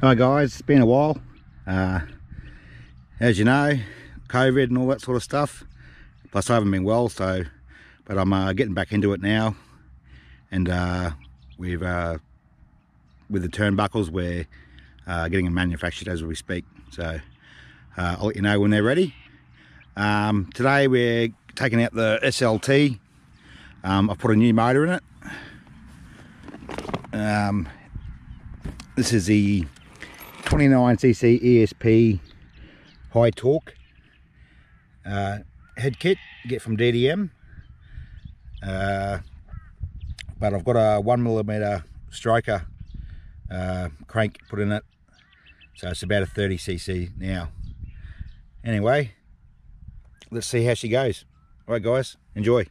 Hi guys, it's been a while. As you know, COVID and all that sort of stuff. Plus I haven't been well, but I'm getting back into it now. And with the turnbuckles, we're getting them manufactured as we speak. So I'll let you know when they're ready. Today we're taking out the SLT. I've put a new motor in it. This is the 29cc ESP high torque head kit you get from DDM, but I've got a 1mm striker crank put in it, so it's about a 30cc now. Anyway, let's see how she goes. All right guys, enjoy.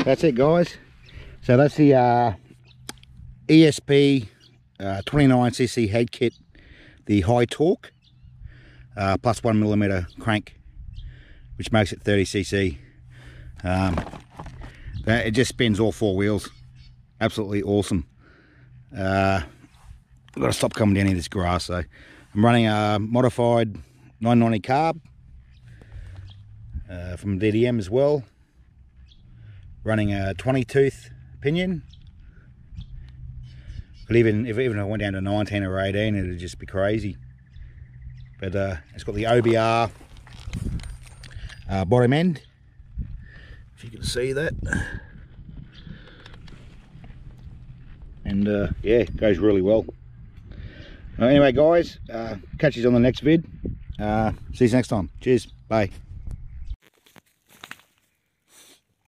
That's it guys, so that's the ESP 29cc head kit, the high torque plus 1mm crank, which makes it 30cc. It just spins all four wheels, absolutely awesome. I've got to stop coming down in this grass, so I'm running a modified 990 carb from DDM as well. Running a 20 tooth pinion, but even if I went down to 19 or 18, it'd just be crazy. But it's got the OBR bottom end, if you can see that, and yeah, it goes really well. Anyway guys, catch you on the next vid. See you next time. Cheers, bye.